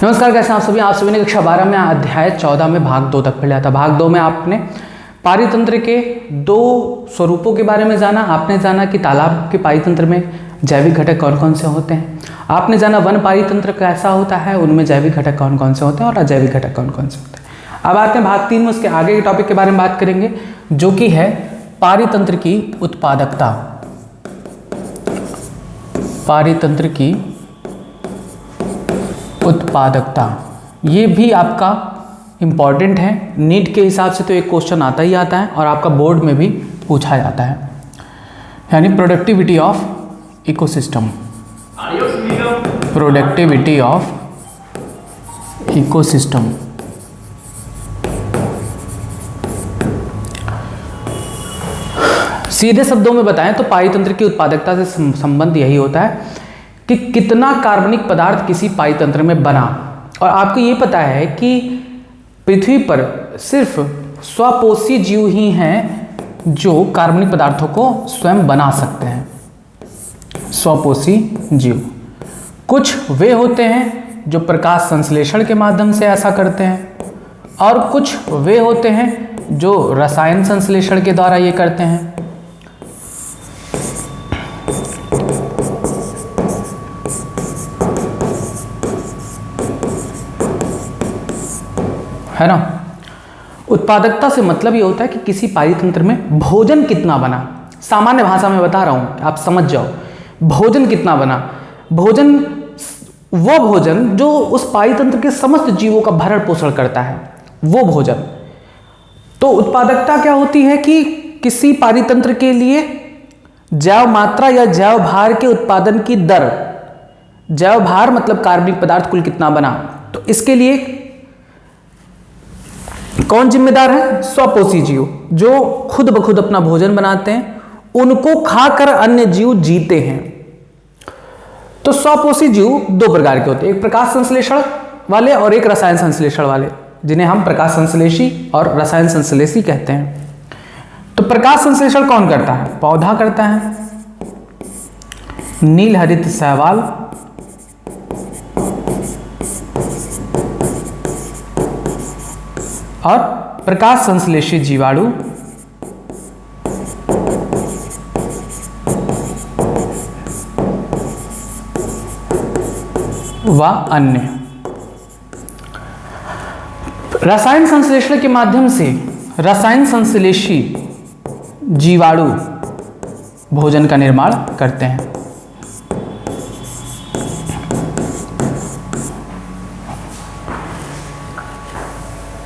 नमस्कार, कैसे हैं आप सभी ने कक्षा 12 में अध्याय 14 में भाग 2 तक पढ़ लिया था। भाग 2 में आपने पारितंत्र के दो स्वरूपों के बारे में जाना। आपने जाना कि तालाब के पारितंत्र में जैविक घटक कौन कौन से होते हैं। आपने जाना वन पारितंत्र कैसा होता है, उनमें जैविक घटक कौन कौन से होते हैं और अजैविक घटक कौन कौन से होते हैं। अब आते हैं भाग 3 में, उसके आगे के टॉपिक के बारे में बात करेंगे, जो कि है पारितंत्र की उत्पादकता। पारितंत्र की उत्पादकता ये भी आपका इम्पॉर्टेंट है। नीट के हिसाब से तो एक क्वेश्चन आता ही आता है और आपका बोर्ड में भी पूछा जाता है, यानी productivity of ecosystem. Productivity of ecosystem. सीधे शब्दों में बताएं तो पारितंत्र की उत्पादकता से संबंध यही होता है कि कितना कार्बनिक पदार्थ किसी पारितंत्र में बना। और आपको ये पता है कि पृथ्वी पर सिर्फ स्वपोषी जीव ही हैं जो कार्बनिक पदार्थों को स्वयं बना सकते हैं। स्वपोषी जीव कुछ वे होते हैं जो प्रकाश संश्लेषण के माध्यम से ऐसा करते हैं, और कुछ वे होते हैं जो रसायन संश्लेषण के द्वारा ये करते हैं। है ना। उत्पादकता से मतलब ये होता है कि किसी पारितंत्र में भोजन कितना बना। सामान्य भाषा में बता रहा हूं, आप समझ जाओ। भोजन कितना बना, भोजन वो भोजन जो उस पारितंत्र के समस्त जीवों का भरण पोषण करता है, वो भोजन। तो उत्पादकता क्या होती है कि किसी पारितंत्र के लिए जैव मात्रा या जैव भार के उत्पादन की दर। जैव भार मतलब कार्बनिक पदार्थ कुल कितना बना। तो इसके लिए कौन जिम्मेदार है? स्वपोषी जीव, जो खुद ब खुद अपना भोजन बनाते हैं, उनको खाकर अन्य जीव जीते हैं। तो स्वपोषी जीव दो प्रकार के होते हैं, एक प्रकाश संश्लेषण वाले और एक रसायन संश्लेषण वाले, जिन्हें हम प्रकाश संश्लेषी और रसायन संश्लेषी कहते हैं। तो प्रकाश संश्लेषण कौन करता है? पौधा करता है, नील हरित शैवाल, और प्रकाश संश्लेषी जीवाणु व अन्य। रसायन संश्लेषण के माध्यम से रसायन संश्लेषी जीवाणु भोजन का निर्माण करते हैं।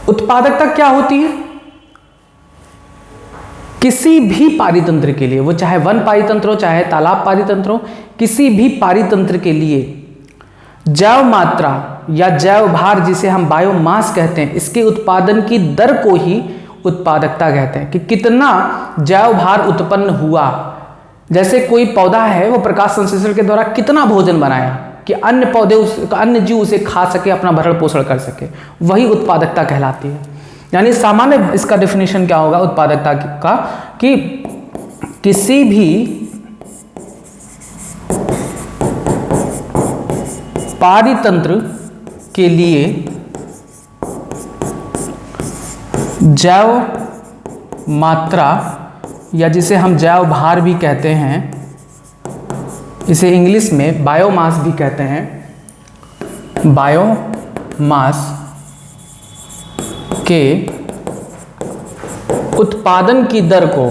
उत्पादकता क्या होती है? किसी भी पारितंत्र के लिए, वो चाहे वन पारितंत्र हो चाहे तालाब पारितंत्र हो, किसी भी पारितंत्र के लिए जैव मात्रा या जैव भार, जिसे हम बायोमास कहते हैं, इसके उत्पादन की दर को ही उत्पादकता कहते हैं। कि कितना जैव भार उत्पन्न हुआ। जैसे कोई पौधा है, वो प्रकाश संश्लेषण के द्वारा कितना भोजन बनाया कि अन्य पौधे अन्य जीव उसे खा सके, अपना भरण पोषण कर सके, वही उत्पादकता कहलाती है। यानी सामान्य इसका डेफिनेशन क्या होगा उत्पादकता का, कि किसी भी पारितंत्र के लिए जैव मात्रा, या जिसे हम जैव भार भी कहते हैं, इसे इंग्लिश में बायोमास भी कहते हैं, बायोमास के उत्पादन की दर को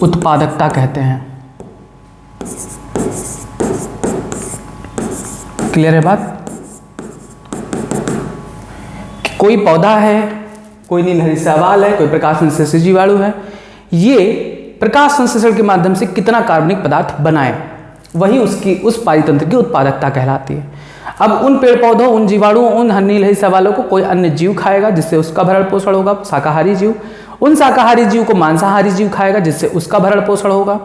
उत्पादकता कहते हैं। क्लियर है बात? कोई पौधा है, कोई नील हरित शैवाल है, कोई प्रकाश संश्लेषी जीवाणु है, ये प्रकाश संश्लेषण के माध्यम से कितना कार्बनिक पदार्थ बनाए, वही उस पारितंत्र की उत्पादकता कहलाती है। अब उन पेड़ पौधों, उन जीवाणुओं, उन नील हरित शैवालों को कोई अन्य जीव खाएगा, जिससे उसका भरण पोषण होगा, शाकाहारी जीव। उन शाकाहारी जीव को मांसाहारी जीव खाएगा, जिससे उसका भरण पोषण होगा।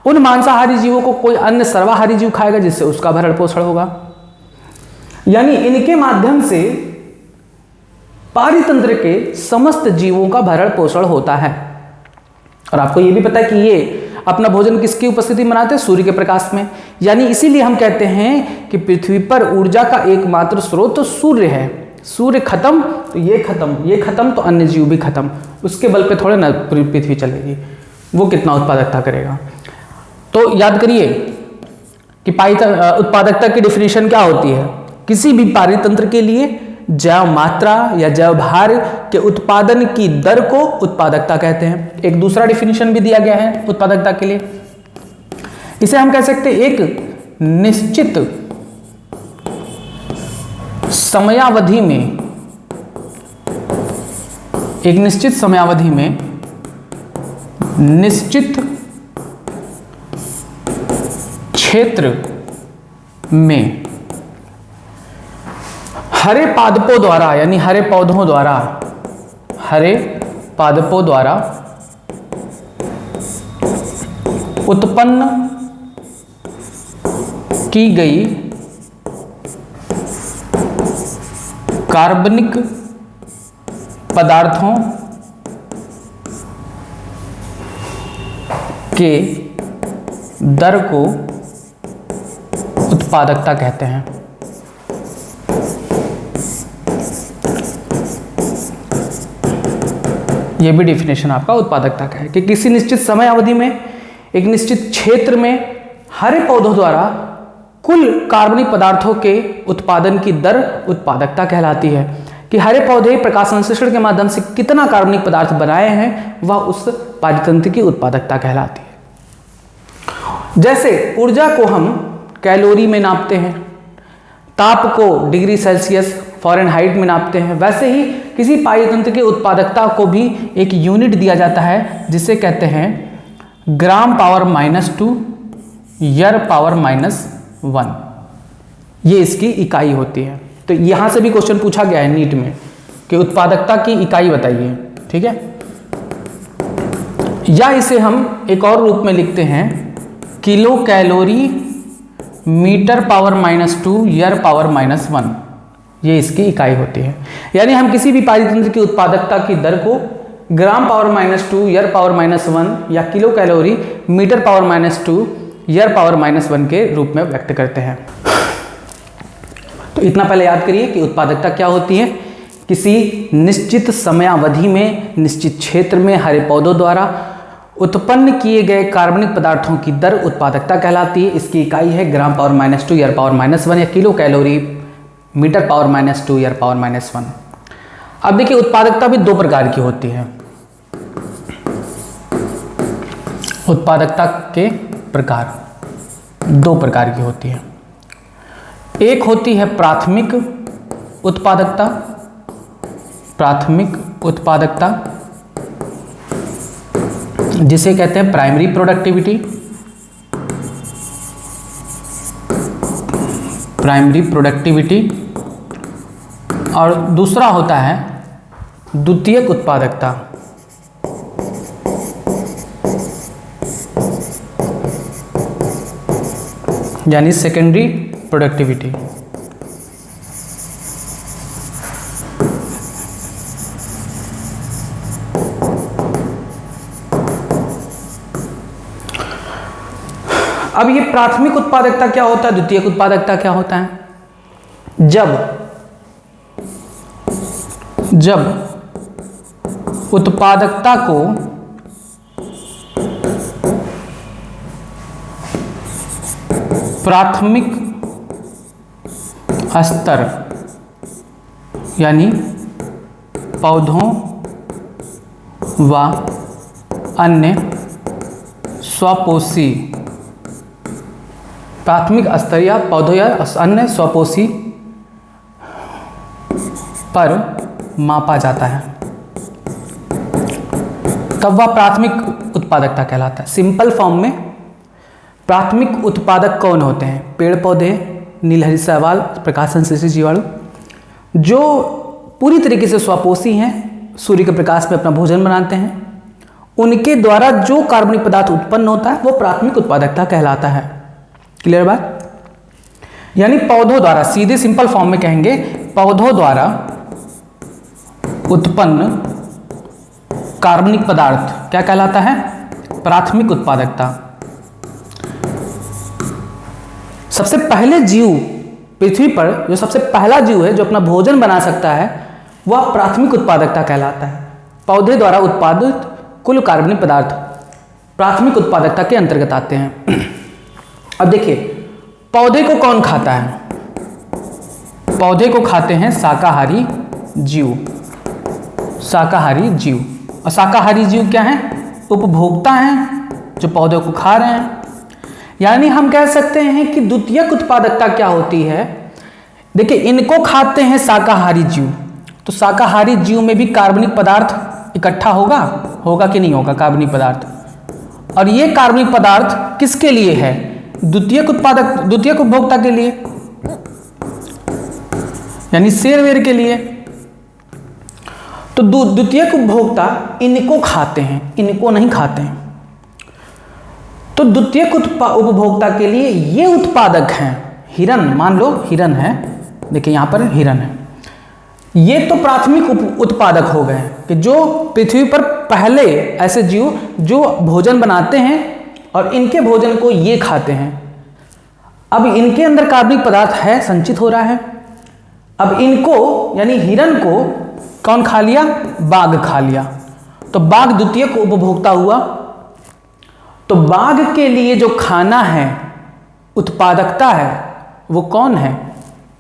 उन मांसाहारी जीवों को कोई अन्य सर्वाहारी जीव खाएगा, जिससे उसका भरण पोषण होगा। यानी इनके माध्यम से पारितंत्र के समस्त जीवों का भरण पोषण होता है। और आपको ये भी पता है कि ये अपना भोजन किसकी उपस्थिति में बनाते हैं? सूर्य के प्रकाश में। यानी इसीलिए हम कहते हैं कि पृथ्वी पर ऊर्जा का एकमात्र स्रोत तो सूर्य है। सूर्य खत्म तो ये खत्म, ये खत्म तो अन्य जीव भी खत्म। उसके बल पे थोड़े ना पृथ्वी चलेगी, वो कितना उत्पादकता करेगा। तो याद करिए कि उत्पादकता की डिफिनेशन क्या होती है? किसी भी पारितंत्र के लिए जैव मात्रा या जैव भार के उत्पादन की दर को उत्पादकता कहते हैं। एक दूसरा डिफिनेशन भी दिया गया है उत्पादकता के लिए, इसे हम कह सकते हैं एक निश्चित समयावधि में, एक निश्चित समयावधि में निश्चित क्षेत्र में हरे पादपों द्वारा, यानी हरे पौधों द्वारा, हरे पादपों द्वारा उत्पन्न की गई कार्बनिक पदार्थों के दर को उत्पादकता कहते हैं। यह भी डिफिनेशन आपका उत्पादकता का है कि किसी निश्चित समय अवधि में एक निश्चित क्षेत्र में हरे पौधों द्वारा कुल कार्बनिक पदार्थों के उत्पादन की दर उत्पादकता कहलाती है। कि हरे पौधे प्रकाश संश्लेषण के माध्यम से कितना कार्बनिक पदार्थ बनाए हैं, वह उस पारितंत्र की उत्पादकता कहलाती है। जैसे ऊर्जा को हम कैलोरी में नापते हैं, ताप को डिग्री सेल्सियस फ़ारेनहाइट में नापते हैं, वैसे ही किसी पारितंत्र की उत्पादकता को भी एक यूनिट दिया जाता है जिसे कहते हैं ग्राम पावर -2 यर पावर -1। ये इसकी इकाई होती है। तो यहां से भी क्वेश्चन पूछा गया है नीट में कि उत्पादकता की इकाई बताइए, ठीक है। या इसे हम एक और रूप में लिखते हैं किलो कैलोरी मीटर पावर -2 यर पावर -1। ये इसकी इकाई होती है। यानी हम किसी भी पारितंत्र की उत्पादकता की दर को ग्राम पावर -2 यर पावर -1 या किलो कैलोरी मीटर पावर -2 यर पावर -1 के रूप में व्यक्त करते हैं। तो इतना पहले याद करिए कि उत्पादकता क्या होती है। किसी निश्चित समयावधि में निश्चित क्षेत्र में हरे पौधों द्वारा उत्पन्न किए गए कार्बनिक पदार्थों की दर उत्पादकता कहलाती है। इसकी इकाई है ग्राम पावर -2 यर पावर -1 या किलो कैलोरी मीटर पावर -2 यर पावर -1। अब देखिए उत्पादकता भी दो प्रकार की होती है। उत्पादकता के प्रकार दो प्रकार की होती है। एक होती है प्राथमिक उत्पादकता, प्राथमिक उत्पादकता जिसे कहते हैं प्राइमरी प्रोडक्टिविटी, प्राइमरी प्रोडक्टिविटी। और दूसरा होता है द्वितीयक उत्पादकता, यानी सेकेंडरी प्रोडक्टिविटी। अब ये प्राथमिक उत्पादकता क्या होता है, द्वितीयक उत्पादकता क्या होता है? जब उत्पादकता को प्राथमिक स्तर यानी पौधों व अन्य स्वपोषी, प्राथमिक स्तर या पौधों या अन्य स्वपोषी पर मापा जाता है, तब वह प्राथमिक उत्पादकता कहलाता है। सिंपल फॉर्म में प्राथमिक उत्पादक कौन होते हैं? पेड़ पौधे, नीलहरी शैवाल, प्रकाश संश्लेषी जीवाणु, जो पूरी तरीके से स्वपोषी हैं, सूर्य के प्रकाश में अपना भोजन बनाते हैं, उनके द्वारा जो कार्बनिक पदार्थ उत्पन्न होता है वो प्राथमिक उत्पादकता कहलाता है। क्लियर बात? यानी पौधों द्वारा, सीधे सिंपल फॉर्म में कहेंगे, पौधों द्वारा उत्पन्न कार्बनिक पदार्थ क्या कहलाता है? प्राथमिक उत्पादकता। सबसे पहले जीव पृथ्वी पर, जो सबसे पहला जीव है जो अपना भोजन बना सकता है, वह प्राथमिक उत्पादकता कहलाता है। पौधे द्वारा उत्पादित कुल कार्बनिक पदार्थ प्राथमिक उत्पादकता के अंतर्गत आते हैं। अब देखिए, पौधे को कौन खाता है? पौधे को खाते हैं शाकाहारी जीव। शाकाहारी जीव, और शाकाहारी जीव क्या है? उपभोक्ता हैं जो पौधे को खा रहे हैं। यानी हम कह सकते हैं कि द्वितीयक उत्पादकता क्या होती है? देखिए, इनको खाते हैं शाकाहारी जीव, तो शाकाहारी जीव में भी कार्बनिक पदार्थ इकट्ठा होगा कि नहीं होगा कार्बनिक पदार्थ? और ये कार्बनिक पदार्थ किसके लिए है? द्वितीयक उपभोक्ता के लिए, यानी शेर वेर के लिए। तो द्वितीयक उपभोक्ता इनको खाते हैं, इनको नहीं खाते हैं। तो द्वितीयक उपभोक्ता के लिए ये उत्पादक हैं। हिरन, मान लो हिरन है, देखिए यहां पर हिरन है, ये तो प्राथमिक उत्पादक हो गए कि जो पृथ्वी पर पहले ऐसे जीव जो भोजन बनाते हैं और इनके भोजन को ये खाते हैं। अब इनके अंदर कार्बनिक पदार्थ है, संचित हो रहा है। अब इनको यानी हिरन को कौन खा लिया? बाघ खा लिया। तो बाघ द्वितीयक उपभोक्ता हुआ। तो बाघ के लिए जो खाना है, उत्पादकता है, वो कौन है?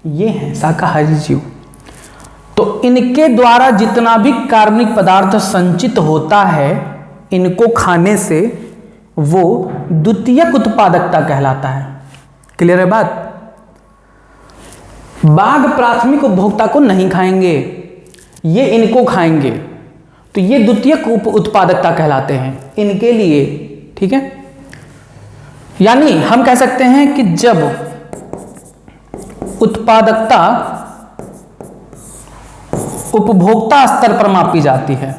ये है शाकाहारी जीव। तो इनके द्वारा जितना भी कार्बनिक पदार्थ संचित होता है इनको खाने से, वो द्वितीयक उत्पादकता कहलाता है। क्लियर है बात? बाघ प्राथमिक उपभोक्ता को नहीं खाएंगे, ये इनको खाएंगे, तो ये द्वितीयक उत्पादकता कहलाते हैं इनके लिए। ठीक है, यानी हम कह सकते हैं कि जब उत्पादकता उपभोक्ता स्तर पर मापी जाती है,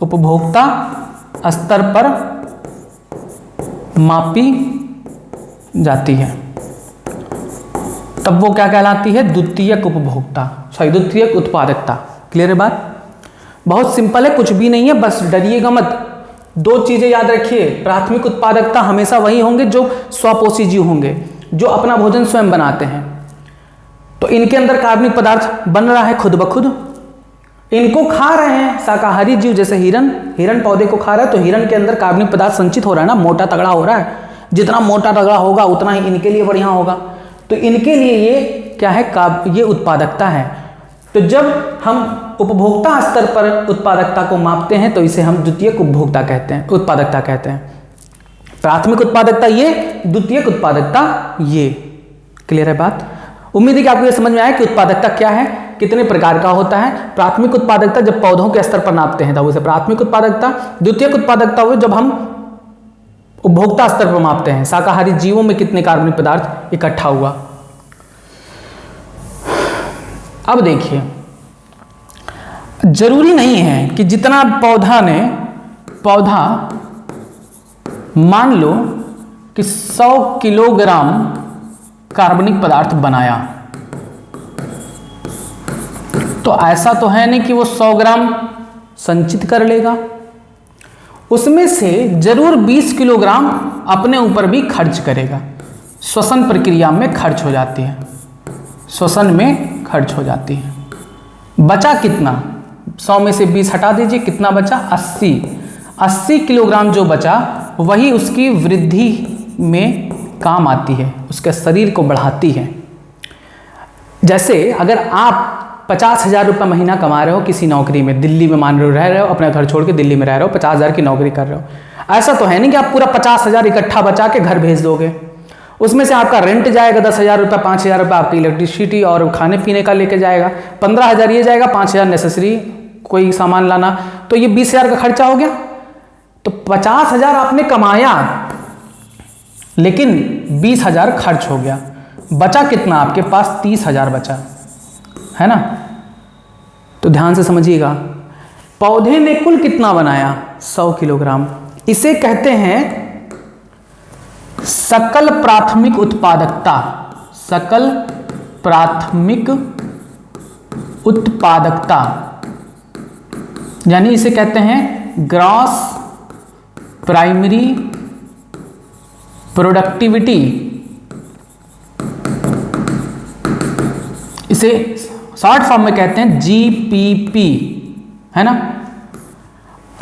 उपभोक्ता स्तर पर मापी जाती है, तब वो क्या कहलाती है? द्वितीयक उपभोक्ता, द्वितीयक उत्पादकता। क्लियर है बात? बहुत सिंपल है, कुछ भी नहीं है, बस डरिएगा मत। दो चीजें याद रखिए, प्राथमिक उत्पादकता हमेशा वही होंगे जो स्वपोषी जीव होंगे, जो अपना भोजन स्वयं बनाते हैं। तो इनके अंदर कार्बनिक पदार्थ बन रहा है खुद ब खुद, इनको खा रहे हैं शाकाहारी जीव, जैसे हिरन पौधे को खा रहा है, तो हिरन के अंदर कार्बनिक पदार्थ संचित हो रहा है ना, मोटा तगड़ा हो रहा है। जितना मोटा तगड़ा होगा उतना ही इनके लिए बढ़िया होगा। तो इनके लिए ये क्या है? ये उत्पादकता है। तो जब हम उपभोक्ता स्तर पर उत्पादकता को मापते हैं तो इसे हम द्वितीयक उपभोक्ता कहते हैं, उत्पादकता कहते हैं। प्राथमिक उत्पादकता ये, द्वितीयक उत्पादकता ये। क्लियर है बात? उम्मीद है कि आपको ये समझ में आया कि उत्पादकता क्या है, कितने प्रकार का होता है। प्राथमिक उत्पादकता जब पौधों के स्तर पर नापते हैं तब उसे प्राथमिक उत्पादकता, द्वितीयक उत्पादकता हुई जब हम उपभोक्ता स्तर पर मापते हैं, शाकाहारी जीवों में कितने कार्बनिक पदार्थ इकट्ठा हुआ। अब देखिए, जरूरी नहीं है कि जितना पौधा मान लो कि 100 किलोग्राम कार्बनिक पदार्थ बनाया, तो ऐसा तो है नहीं कि वो 100 ग्राम संचित कर लेगा। उसमें से जरूर 20 किलोग्राम अपने ऊपर भी खर्च करेगा। श्वसन प्रक्रिया में खर्च हो जाती है, श्वसन में खर्च हो जाती है। बचा कितना? 100 में से 20 हटा दीजिए, कितना बचा? 80 किलोग्राम जो बचा वही उसकी वृद्धि में काम आती है, उसके शरीर को बढ़ाती है। जैसे अगर आप 50,000 रुपये महीना कमा रहे हो किसी नौकरी में, दिल्ली में मान रहे हो, अपना घर छोड़ के दिल्ली में रह रहे हो, 50,000 की नौकरी कर रहे हो, ऐसा तो है नहीं कि आप पूरा 50,000 इकट्ठा बचा के घर भेज दोगे। उसमें से आपका रेंट जाएगा 10,000 रुपये, 5,000 रुपये आपकी इलेक्ट्रिसिटी और खाने पीने का लेके जाएगा, 15,000 ये जाएगा, 5,000 नेसेसरी कोई सामान लाना, तो ये 20,000 का खर्चा हो गया। तो 50,000 आपने कमाया लेकिन 20,000 खर्च हो गया, बचा कितना? आपके पास 30,000 बचा है ना। तो ध्यान से समझिएगा, पौधे ने कुल कितना बनाया? 100 किलोग्राम। इसे कहते हैं सकल प्राथमिक उत्पादकता, सकल प्राथमिक उत्पादकता, यानी इसे कहते हैं ग्रॉस प्राइमरी प्रोडक्टिविटी, इसे शॉर्ट फॉर्म में कहते हैं जीपीपी, है ना।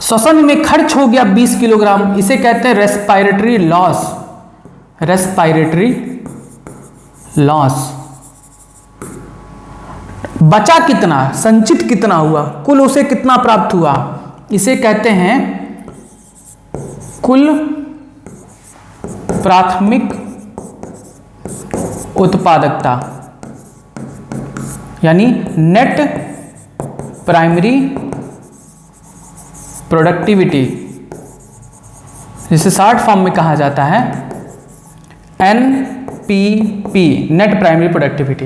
श्वसन में खर्च हो गया 20 किलोग्राम, इसे कहते हैं रेस्पिरेटरी लॉस, रेस्पिरेटरी लॉस। बचा कितना, संचित कितना हुआ, कुल उसे कितना प्राप्त हुआ, इसे कहते हैं कुल प्राथमिक उत्पादकता, यानी नेट प्राइमरी प्रोडक्टिविटी, जिसे शॉर्ट फॉर्म में कहा जाता है एनपीपी, नेट प्राइमरी प्रोडक्टिविटी।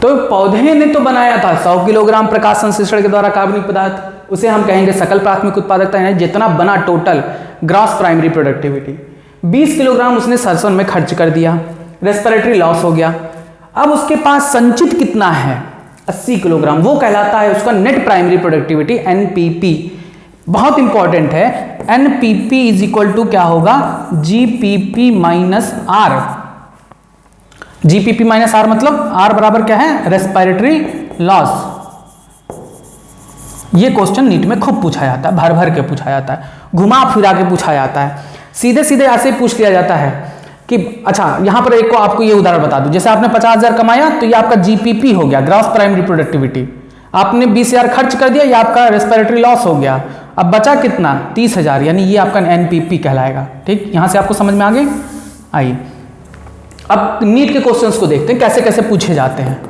तो पौधे ने तो बनाया था 100 किलोग्राम प्रकाश संश्लेषण के द्वारा कार्बनिक पदार्थ, उसे हम कहेंगे सकल प्राथमिक उत्पादकता, यानी जितना बना total gross primary productivity. 20 kilogram उसने श्वसन में खर्च कर दिया, रेस्पिरेटरी लॉस हो गया। अब उसके पास संचित कितना है, 80 किलोग्राम, वो कहलाता है उसका नेट प्राइमरी प्रोडक्टिविटी, एनपीपी। बहुत इंपॉर्टेंट है, एनपीपी इज इक्वल टू क्या होगा, GPP minus R. GPP minus R मतलब आर बराबर क्या है, रेस्पिरेटरी लॉस। ये क्वेश्चन नीट में खूब पूछा जाता है, भर भर के पूछा जाता है, घुमा फिरा के पूछा जाता है, सीधे सीधे ऐसे पूछ लिया जाता है कि अच्छा यहां पर एक को आपको ये उदाहरण बता दूं, जैसे आपने 50,000 कमाया तो ये आपका जीपीपी हो गया, ग्रॉस प्राइमरी प्रोडक्टिविटी। आपने 20,000 खर्च कर दिया, ये आपका रेस्पिरेटरी लॉस हो गया। अब बचा कितना, 30,000, यानी ये आपका एनपीपी कहलाएगा। ठीक, यहां से आपको समझ में आ गए। आइए अब नीट के क्वेश्चंस को देखते हैं कैसे कैसे पूछे जाते हैं।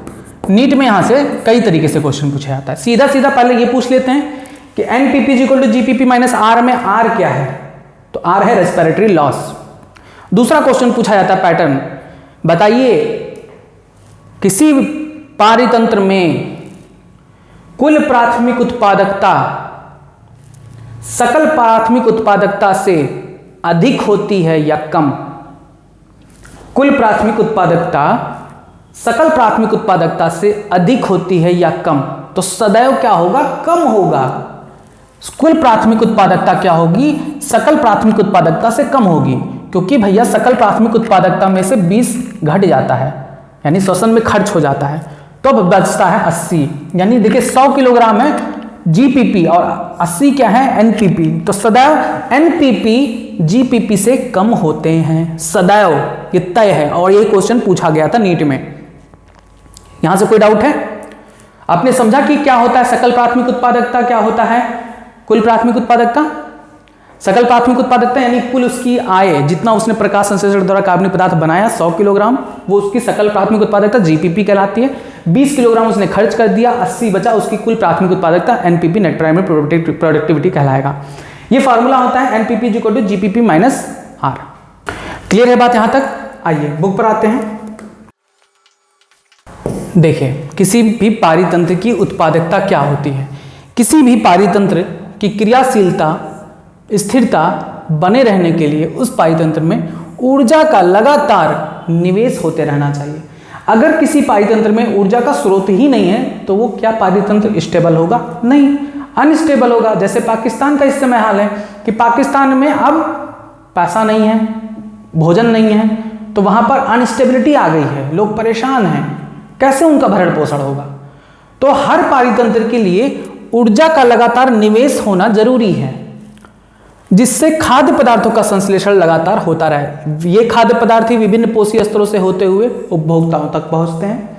नीट में यहां से कई तरीके से क्वेश्चन पूछा जाता है। सीधा सीधा पहले ये पूछ लेते हैं कि NPP equal to GPP minus R में आर क्या है, तो आर है रेस्पिरेटरी लॉस। दूसरा क्वेश्चन पूछा जाता है पैटर्न, बताइए किसी पारितंत्र में कुल प्राथमिक उत्पादकता सकल प्राथमिक उत्पादकता से अधिक होती है या कम। कुल प्राथमिक उत्पादकता सकल प्राथमिक उत्पादकता से अधिक होती है या कम, तो सदैव क्या होगा, कम होगा। कुल प्राथमिक उत्पादकता क्या होगी, सकल प्राथमिक उत्पादकता से कम होगी, क्योंकि भैया सकल प्राथमिक उत्पादकता में से 20 घट जाता है, यानी श्वसन में खर्च हो जाता है, तो अब बचता है 80। यानी देखिए 100 किलोग्राम है जीपीपी और 80 क्या है एनपीपी, तो सदैव एनपीपी जीपीपी से कम होते हैं, सदैव, ये तय है। और ये क्वेश्चन पूछा गया था नीट में। यहां से कोई डाउट है? आपने समझा कि क्या होता है सकल प्राथमिक उत्पादकता, क्या होता है कुल प्राथमिक उत्पादकता। सकल प्राथमिक उत्पादकता यानी कुल उसकी आय, जितना उसने प्रकाश संश्लेषण द्वारा कार्बनिक पदार्थ बनाया 100 किलोग्राम, वो उसकी सकल प्राथमिक उत्पादकता जीपीपी कहलाती है। 20 किलोग्राम उसने खर्च कर दिया, 80 बचा, उसकी कुल प्राथमिक उत्पादकता एनपीपी, नेट प्राइमरी प्रोडक्टिविटी कहलाएगा। ये फार्मूला होता है NPP equal to GPP minus R. Clear है बात यहां तक? आइए बुक पर आते हैं। देखिए किसी भी पारितंत्र की उत्पादकता क्या होती है। किसी भी पारितंत्र की क्रियाशीलता, स्थिरता बने रहने के लिए उस पारितंत्र में ऊर्जा का लगातार निवेश होते रहना चाहिए। अगर किसी पारितंत्र में ऊर्जा का स्रोत ही नहीं है तो वो क्या पारितंत्र स्टेबल होगा? नहीं, अनस्टेबल होगा। जैसे पाकिस्तान का इस समय हाल है कि पाकिस्तान में अब पैसा नहीं है, भोजन नहीं है, तो वहां पर अनस्टेबिलिटी आ गई है, लोग परेशान हैं, कैसे उनका भरण पोषण होगा? तो हर पारितंत्र के लिए ऊर्जा का लगातार निवेश होना जरूरी है, जिससे खाद्य पदार्थों का संश्लेषण लगातार होता रहे। ये खाद्य पदार्थ ही विभिन्न पोषक स्तरों से होते हुए उपभोक्ताओं तक पहुंचते हैं।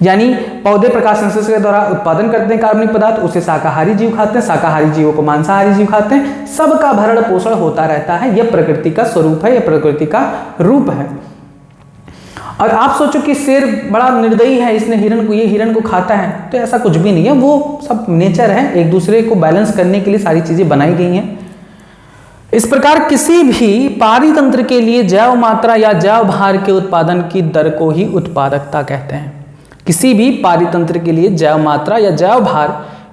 यानी पौधे प्रकाश संश्लेषण के द्वारा उत्पादन करते हैं कार्बनिक पदार्थ, उसे शाकाहारी जीव खाते हैं, शाकाहारी जीवों को मांसाहारी जीव खाते हैं, सबका भरण पोषण होता रहता है। यह प्रकृति का स्वरूप है, यह प्रकृति का रूप है। और आप सोचो कि शेर बड़ा निर्दयी है, इसने ये हिरण को खाता है, तो ऐसा कुछ भी नहीं है, वो सब नेचर है, एक दूसरे को बैलेंस करने के लिए सारी चीजें बनाई गई हैं। इस प्रकार किसी भी पारितंत्र के लिए जैव मात्रा या जैव भार के उत्पादन की दर को ही उत्पादकता कहते हैं। किसी भी पारितंत्र के लिए जैव मात्रा या जैव भार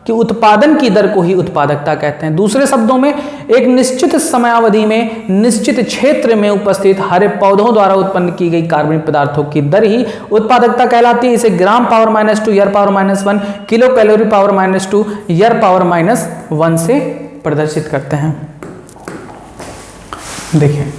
के उत्पादन की दर को ही उत्पादकता कहते हैं। दूसरे शब्दों में एक निश्चित समयावधि में निश्चित क्षेत्र में उपस्थित हरे पौधों द्वारा उत्पन्न की गई कार्बनिक पदार्थों की दर ही उत्पादकता कहलाती है। इसे gram power -2 year power -1 kilocalorie power -2 year power -1 से प्रदर्शित करते हैं। देखिए,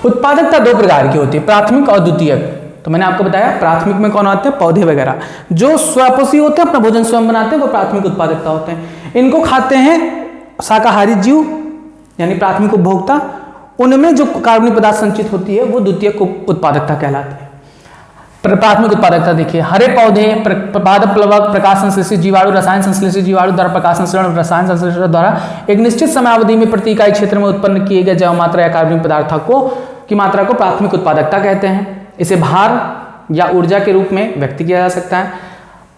उत्पादकता दो प्रकार की होती है, प्राथमिक और द्वितीयक। तो मैंने आपको बताया प्राथमिक में कौन आते हैं, पौधे वगैरह जो स्वपोषी होते हैं, अपना भोजन स्वयं बनाते हैं, वो प्राथमिक उत्पादकता होते हैं। इनको खाते हैं शाकाहारी जीव यानी प्राथमिक उपभोक्ता, उनमें जो कार्बनिक पदार्थ संचित होती है वो द्वितीयक उत्पादकता कहलाती है। प्राथमिक उत्पादकता देखिए, हरे पौधे पादप प्लवक, प्रकाश संश्लेषित जीवाणु, रसायन संश्लेषित जीवाणु द्वारा प्रकाश संश्लेषण, रसायन संश्लेषण द्वारा एक निश्चित समयावधि में प्रति इकाई क्षेत्र में उत्पन्न किए गए जैव मात्रा या कार्बनिक पदार्थ की मात्रा को प्राथमिक उत्पादकता कहते हैं। इसे भार या ऊर्जा के रूप में व्यक्त किया जा सकता है।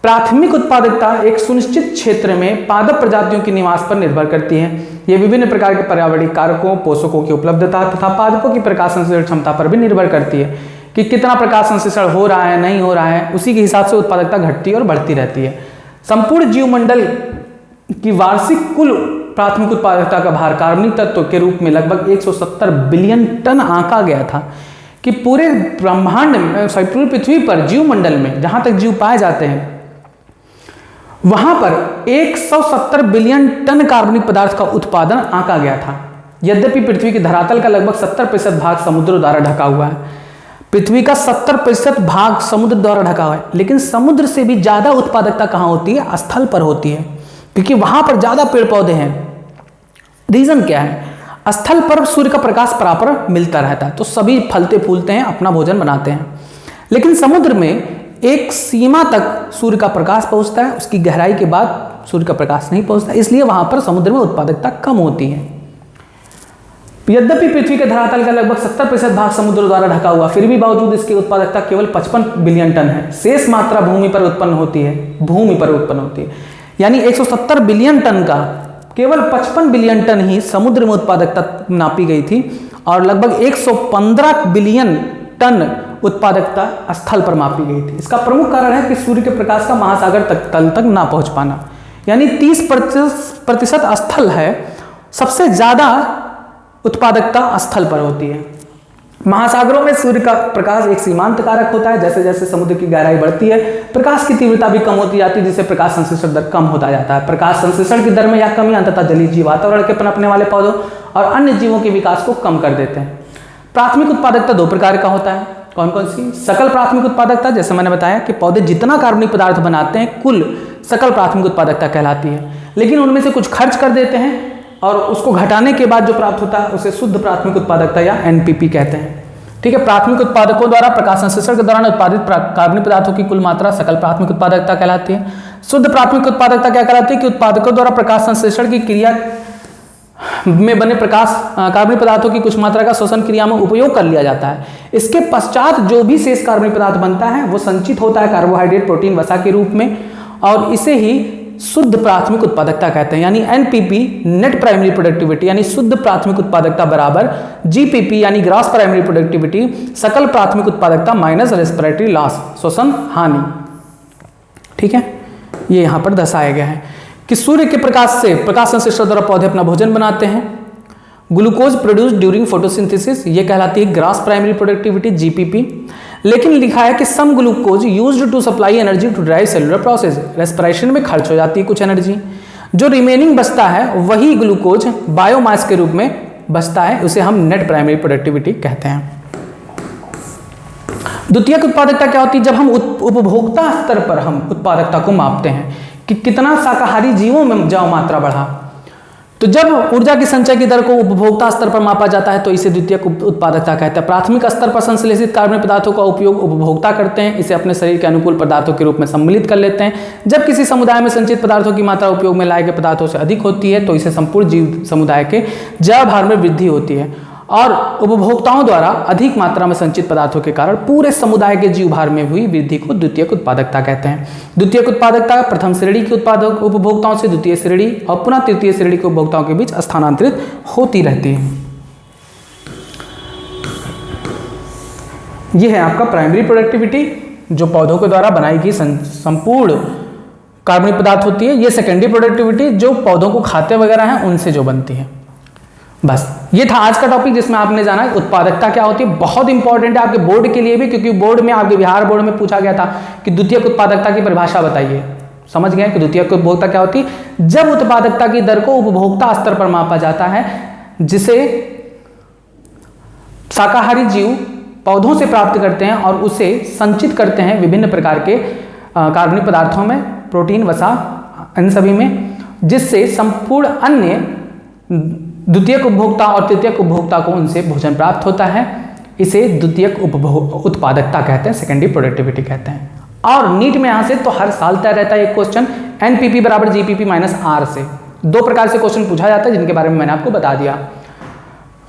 प्राथमिक उत्पादकता एक सुनिश्चित क्षेत्र में पादप प्रजातियों के निवास पर निर्भर करती है। यह विभिन्न प्रकार के पर्यावरणीय कारकों, पोषकों की उपलब्धता तथा पादपों की प्रकाश संश्लेषण क्षमता पर भी निर्भर करती है कि कितना प्रकाश संश्लेषण हो रहा है, नहीं हो रहा है। उसी के हिसाब से उत्पादकता घटती और बढ़ती रहती है। संपूर्ण जीवमंडल की वार्षिक कुल प्राथमिक उत्पादकता का भार कार्बनिक तत्व के रूप में लगभग 170 बिलियन टन आंका गया था कि पूरे ब्रह्मांड में, पूरी पृथ्वी पर जीवमंडल में जहां तक जीव पाए जाते हैं वहां पर 170 बिलियन टन कार्बनिक पदार्थ का उत्पादन आंका गया था। यद्यपि पृथ्वी के धरातल का लगभग 70% भाग समुद्र द्वारा ढका हुआ है, पृथ्वी का 70% भाग समुद्र द्वारा ढका हुआ है, लेकिन समुद्र से भी ज्यादा उत्पादकता कहां होती है, स्थल पर होती है, क्योंकि वहां पर ज्यादा पेड़ पौधे हैं। रीजन क्या है, स्थल पर सूर्य का प्रकाश बराबर मिलता रहता है, तो सभी फलते फूलते हैं, अपना भोजन बनाते हैं। लेकिन समुद्र में एक सीमा तक सूर्य का प्रकाश पहुंचता है, उसकी गहराई के बाद सूर्य का प्रकाश नहीं पहुंचता, इसलिए वहां पर समुद्र में उत्पादकता कम होती है। यद्यपि पृथ्वी के धरातल का लगभग 70% भाग समुद्र द्वारा ढका हुआ, फिर भी बावजूद इसकी उत्पादकता केवल 55 बिलियन टन है। शेष मात्रा भूमि पर उत्पन्न होती है, यानी 170 बिलियन टन का केवल 55 बिलियन टन ही समुद्र में उत्पादकता नापी गई थी और लगभग 115 बिलियन टन उत्पादकता स्थल पर मापी गई थी। इसका प्रमुख कारण है कि सूर्य के प्रकाश का महासागर तल तक ना पहुंच पाना, यानी 30% स्थल है, सबसे ज्यादा उत्पादकता स्थल पर होती है। महासागरों में सूर्य का प्रकाश एक सीमांत कारक होता है। जैसे जैसे समुद्र की गहराई बढ़ती है, प्रकाश की तीव्रता भी कम होती जाती है, जिससे प्रकाश संश्लेषण दर कम होता जाता है। प्रकाश संश्लेषण की दर में यह कमी अंततः जलीय जीव, वातावरण के पनपने वाले पौधों और अन्य जीवों के विकास को कम कर देते हैं। प्राथमिक उत्पादकता दो प्रकार का होता है, कौन कौन सी? सकल प्राथमिक उत्पादकता, जैसे मैंने बताया कि पौधे जितना कार्बनिक पदार्थ बनाते हैं कुल सकल प्राथमिक उत्पादकता कहलाती है, लेकिन उनमें से कुछ खर्च कर देते हैं और उसको घटाने के बाद जो प्राप्त होता है उसे शुद्ध प्राथमिक उत्पादकता या एनपीपी कहते हैं। ठीक है, प्राथमिक उत्पादकों द्वारा प्रकाश संश्लेषण के दौरान उत्पादित कार्बनिक पदार्थों की कुल मात्रा सकल प्राथमिक उत्पादकता कहलाती है। शुद्ध प्राथमिक उत्पादकता क्या कहलाती है कि उत्पादकों द्वारा प्रकाश संश्लेषण की क्रिया में बने कार्बनिक पदार्थों की कुछ मात्रा का शोषण क्रिया में उपयोग कर लिया जाता है। इसके पश्चात जो भी शेष कार्बनिक पदार्थ बनता है वो संचित होता है कार्बोहाइड्रेट, प्रोटीन, वसा के रूप में, और इसे ही शुद्ध प्राथमिक उत्पादकता कहते हैं। यानी एनपीपी नेट प्राइमरी प्रोडक्टिविटी यानी शुद्ध प्राथमिक उत्पादकता बराबर जीपीपी यानी ग्रॉस प्राइमरी प्रोडक्टिविटी सकल प्राथमिक उत्पादकता माइनस रेस्पिरेटरी लॉस, श्वसन हानि। ठीक है, ये यहां पर दर्शाया गया है कि सूर्य के प्रकाश से प्रकाश संश्लेषण द्वारा पौधे अपना भोजन बनाते हैं। ग्लूकोज प्रोड्यूस ड्यूरिंग फोटोसिंथेसिस, ये कहलाती है ग्रॉस प्राइमरी प्रोडक्टिविटी जीपीपी। लेकिन लिखा है कि some glucose used to supply energy to drive cellular process, respiration में खर्च हो जाती है कुछ एनर्जी, जो रिमेनिंग बचता है वही ग्लूकोज बायोमास के रूप में बचता है, उसे हम नेट प्राइमरी प्रोडक्टिविटी कहते हैं। द्वितीयक उत्पादकता क्या होती है? जब हम उपभोक्ता स्तर पर हम उत्पादकता को मापते हैं कि कितना शाकाहारी जीवों में जैव मात्रा बढ़ा, तो जब ऊर्जा की संचय की दर को उपभोक्ता स्तर पर मापा जाता है तो इसे द्वितीयक उत्पादकता कहते हैं। प्राथमिक स्तर पर संश्लेषित कार्बनिक पदार्थों का उपयोग उपभोक्ता करते हैं, इसे अपने शरीर के अनुकूल पदार्थों के रूप में सम्मिलित कर लेते हैं। जब किसी समुदाय में संचित पदार्थों की मात्रा उपयोग में लाए गए पदार्थों से अधिक होती है तो इसे संपूर्ण जीव समुदाय के जैव भार में वृद्धि होती है, और उपभोक्ताओं द्वारा अधिक मात्रा में संचित पदार्थों के कारण पूरे समुदाय के जीव भार में हुई वृद्धि को द्वितीयक उत्पादकता कहते हैं। द्वितीयक उत्पादकता प्रथम श्रेणी के उत्पादक उपभोक्ताओं से द्वितीय श्रेणी और पुनः तृतीय श्रेणी के उपभोक्ताओं के बीच स्थानांतरित होती रहती है। यह है आपका प्राइमरी प्रोडक्टिविटी, जो पौधों के द्वारा बनाई गई संपूर्ण कार्बनिक पदार्थ होती है। यह सेकेंडरी प्रोडक्टिविटी, जो पौधों को खाते वगैरह हैं उनसे जो बनती है। बस ये था आज का टॉपिक जिसमें आपने जाना उत्पादकता क्या होती है। बहुत इंपॉर्टेंट है आपके बोर्ड के लिए भी, क्योंकि बोर्ड में आपके बिहार बोर्ड में पूछा गया था कि द्वितीयक उत्पादकता की परिभाषा बताइए। समझ गए कि द्वितीयक उपभोक्ता क्या होती है? जब उत्पादकता की दर को उपभोक्ता स्तर पर मापा जाता है, जिसे शाकाहारी जीव पौधों से प्राप्त करते हैं और उसे संचित करते हैं विभिन्न प्रकार के कार्बनिक पदार्थों में, प्रोटीन, वसा, इन सभी में, जिससे संपूर्ण अन्य द्वितीयक उपभोक्ता और तृतीयक उपभोक्ता को उनसे भोजन प्राप्त होता है। इसे द्वितीयक उत्पादकता कहते हैं, सेकेंडरी प्रोडक्टिविटी कहते हैं। और नीट में यहां से तो हर साल तय रहता है एक क्वेश्चन, एनपीपी बराबर जीपीपी माइनस आर से 2 प्रकार से क्वेश्चन पूछा जाता है, जिनके बारे में मैंने आपको बता दिया।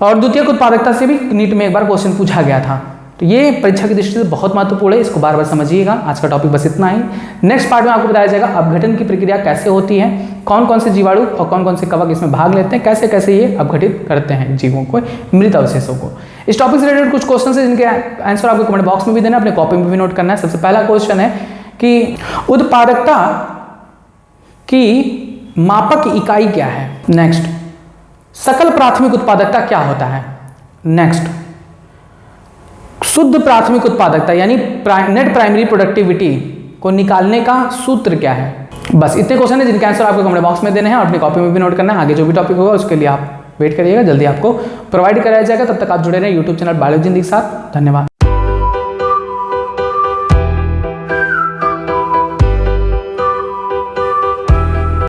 और द्वितीयक उत्पादकता से भी नीट में एक बार क्वेश्चन पूछा गया था। तो ये परीक्षा की दृष्टि से बहुत महत्वपूर्ण है, इसको बार बार समझिएगा। आज का टॉपिक बस इतना ही। नेक्स्ट पार्ट में आपको बताया जाएगा अपघटन की प्रक्रिया कैसे होती है, कौन कौन से जीवाणु और कौन कौन से कवक इसमें भाग लेते हैं, कैसे कैसे ये अपघटित करते हैं जीवों को, मृत अवशेषों को। इस टॉपिक से रिलेटेड कुछ क्वेश्चन है जिनके आंसर आपको कमेंट बॉक्स में भी देना, अपने कॉपी में भी नोट करना है। सबसे पहला क्वेश्चन है कि उत्पादकता की मापक इकाई क्या है। नेक्स्ट, सकल प्राथमिक उत्पादकता क्या होता है। नेक्स्ट, शुद्ध प्राथमिक उत्पादकता यानी नेट प्राइमरी प्रोडक्टिविटी को निकालने का सूत्र क्या है। बस इतने क्वेश्चन है जिनके आंसर आपको कमेंट बॉक्स में देने हैं और अपनी कॉपी में भी नोट करना है। आगे जो भी टॉपिक होगा उसके लिए आप वेट करिएगा, जल्दी आपको प्रोवाइड कराया जाएगा। तब तक आप जुड़े रहें यूट्यूब चैनल बायोलॉजी जिंदगी के साथ। धन्यवाद।